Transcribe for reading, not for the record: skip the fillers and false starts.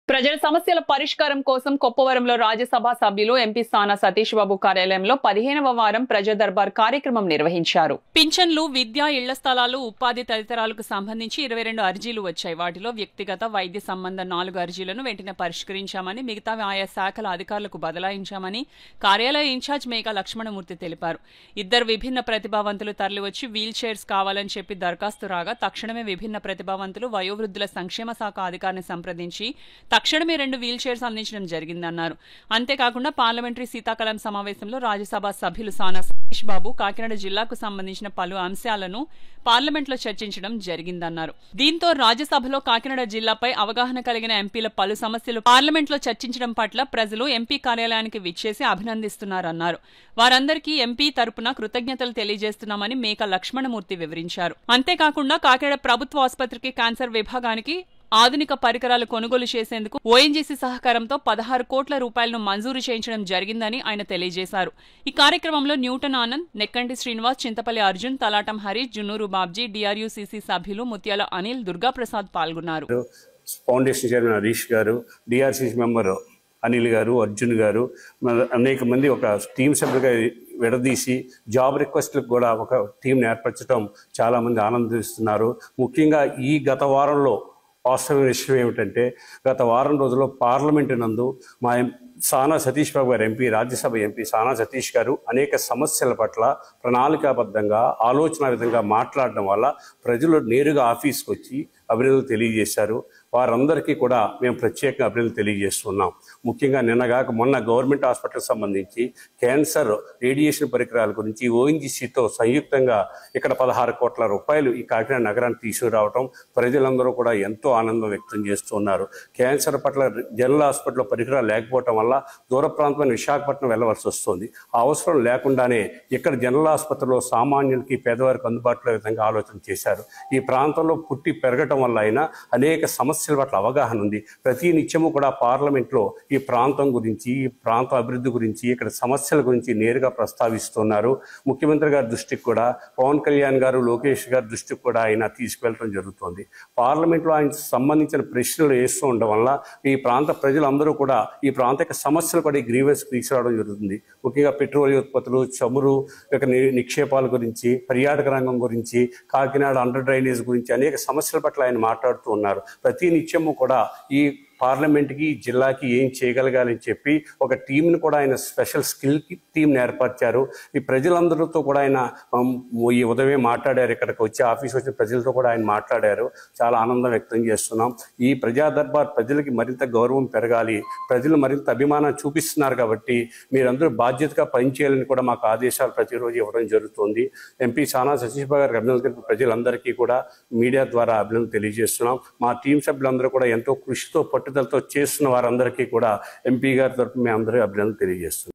ప్రజల సమస్యల పరిష్కారం కోసం కొప్పవరంలో రాజ్యసభ సభ్యులు ఎంపీ స్థాన సతీష్ బాబు కార్యాలయంలో 15వ వారం ప్రజా దర్బార్ కార్యక్రమం నిర్వహించారు. పింఛన్లు, విద్య, ఇళ్ల స్థలాలు, ఉపాధి తదితరాలకు సంబంధించి 22 అర్జీలు వచ్చాయి. వాటిలో వ్యక్తిగత, వైద్య సంబంధ 4 అర్జీలను వెంటనే పరిష్కరించామని, మిగతావి ఆయా శాఖల అధికారులకు బదలాయించామని కార్యాలయ ఇన్ఛార్జ్ మేఘా లక్ష్మణమూర్తి తెలిపారు. 2 విభిన్న ప్రతిభావంతులు తరలివచ్చి వీల్ చైర్స్ కావాలని చెప్పి దరఖాస్తు రాగా తక్షణమే విభిన్న ప్రతిభావంతులు వయోవృద్ధుల సంక్షేమ శాఖ అధికారిని సంప్రదించి తక్షణమే 2 వీల్ చైర్స్ అందించడం జరిగిందన్నారు. అంతేకాకుండా పార్లమెంటరీ శీతాకాలం సమావేశంలో రాజ్యసభ సభ్యులు సానా సతీష్ బాబు కాకినాడ జిల్లాకు సంబంధించిన పలు అంశాలను పార్లమెంట్లో చర్చించడం జరిగిందన్నారు. దీంతో రాజ్యసభలో కాకినాడ జిల్లాపై అవగాహన కలిగిన ఎంపీల పలు సమస్యలు పార్లమెంట్లో చర్చించడం పట్ల ప్రజలు ఎంపీ కార్యాలయానికి విచ్చేసి అభినందిస్తున్నారన్నారు. వారందరికీ ఎంపీ తరపున కృతజ్ఞతలు తెలియజేస్తున్నామని మేఘా లక్ష్మణమూర్తి వివరించారు. అంతేకాకుండా కాకినాడ ప్రభుత్వ ఆసుపత్రికి క్యాన్సర్ విభాగానికి ఆధునిక పరికరాలు కొనుగోలు చేసేందుకు ఓఎన్జీసీ సహకారంతో 16 కోట్ల రూపాయలను మంజూరు చేయించడం జరిగిందని ఆయన తెలియజేశారు. ఈ కార్యక్రమంలో న్యూటన్ ఆనంద్, నెక్కంటి శ్రీనివాస్, చింతపల్లి అర్జున్, తలాటం హరీష్, జున్నూరు బాబ్జీ, డిఆర్యూసీసీ సభ్యులు ముత్యాల అనిల్, దుర్గాప్రసాద్ పాల్గొన్నారు. ఫౌండేషన్ చైర్మన్ హరీష్ గారు, డిఆర్సీసీ మెంబర్ అనిల్ గారు, అర్జున్ గారు, అనేక మంది ఒక టీం సభ్యులుగా విడదీసి జాబ్ రిక్వెస్ట్లకు కూడా ఒక టీంని ఏర్పరచడం చాలామంది ఆనందిస్తున్నారు. ముఖ్యంగా ఈ గత వారంలో వాస్తవ విషయం ఏమిటంటే, గత వారం రోజుల్లో పార్లమెంటు నందు మా సానా సతీష్ బాబు గారు ఎంపీ, రాజ్యసభ ఎంపీ సానా సతీష్ గారు అనేక సమస్యల పట్ల ప్రణాళికాబద్ధంగా ఆలోచన విధంగా మాట్లాడడం వల్ల ప్రజలు నేరుగా ఆఫీస్కి వచ్చి అభినందనలు తెలియజేశారు. వారందరికీ కూడా మేము ప్రత్యేకంగా అభినందనలు తెలియజేస్తున్నాం. ముఖ్యంగా నిన్నగాక మొన్న గవర్నమెంట్ హాస్పిటల్కి సంబంధించి క్యాన్సర్ రేడియేషన్ పరికరాల గురించి ఓఎన్జీసీతో సంయుక్తంగా ఇక్కడ 16 కోట్ల రూపాయలు ఈ కాకినాడ నగరానికి తీసుకురావడం ప్రజలందరూ కూడా ఎంతో ఆనందం వ్యక్తం చేస్తున్నారు. క్యాన్సర్ పట్ల జనరల్ హాస్పిటల్లో పరికరాలు లేకపోవటం వల్ల దూర ప్రాంతమైన విశాఖపట్నం వెళ్లవలసి వస్తుంది. ఆ అవసరం లేకుండానే ఇక్కడ జనరల్ ఆసుపత్రిలో సామాన్యులకి, పేదవారికి అందుబాటులో విధంగా ఆలోచన చేశారు. ఈ ప్రాంతంలో పుట్టి పెరగటం వల్ల అయినా అనేక సమస్యల పట్ల అవగాహన ఉంది. ప్రతి నిత్యము కూడా పార్లమెంట్లో ఈ ప్రాంతం గురించి, ఈ ప్రాంత అభివృద్ధి గురించి, ఇక్కడ సమస్యల గురించి నేరుగా ప్రస్తావిస్తున్నారు. ముఖ్యమంత్రి గారి దృష్టికి కూడా, పవన్ కళ్యాణ్ గారు, లోకేష్ గారి దృష్టికి కూడా ఆయన తీసుకువెళ్ళడం జరుగుతుంది. పార్లమెంట్లో ఆయన సంబంధించిన ప్రశ్నలు వేస్తూ ఉండడం వల్ల ఈ ప్రాంత ప్రజలందరూ కూడా ఈ ప్రాంత సమస్యలు కూడా ఈ గ్రీవెన్స్ తీసుకురావడం జరుగుతుంది. ముఖ్యంగా పెట్రోలియం ఉత్పత్తులు, చమురు నిక్షేపాల గురించి, పర్యాటక రంగం గురించి, కాకినాడ అండర్ డ్రైనేజ్ గురించి అనేక సమస్యల పట్ల ఆయన మాట్లాడుతూ ఉన్నారు. ప్రతి నిత్యము కూడా ఈ పార్లమెంట్కి, జిల్లాకి ఏం చేయగలగాలని చెప్పి ఒక టీంని కూడా ఆయన స్పెషల్ స్కిల్ టీంని ఏర్పరిచారు. ఈ ప్రజలందరితో కూడా ఆయన ఈ ఉదయమే మాట్లాడారు. ఇక్కడికి వచ్చి ఆఫీస్ వచ్చిన ప్రజలతో కూడా ఆయన మాట్లాడారు. చాలా ఆనందం వ్యక్తం చేస్తున్నాం. ఈ ప్రజా దర్బార్ ప్రజలకి మరింత గౌరవం పెరగాలి, ప్రజలు మరింత అభిమానం చూపిస్తున్నారు కాబట్టి మీరందరూ బాధ్యతగా పనిచేయాలని కూడా మాకు ఆదేశాలు ప్రతిరోజు ఇవ్వడం జరుగుతుంది. ఎంపీ సానా సతీష్ బాబు గారికి అభినందనలు ప్రజలందరికీ కూడా మీడియా ద్వారా అభినందనలు తెలియజేస్తున్నాం. మా టీం సభ్యులందరూ కూడా ఎంతో కృషితో పట్టుదలతో చేస్తున్న వారందరికీ కూడా ఎంపీ గారి తరఫున మేము అందరూ అభినందనలు తెలియజేస్తున్నాం.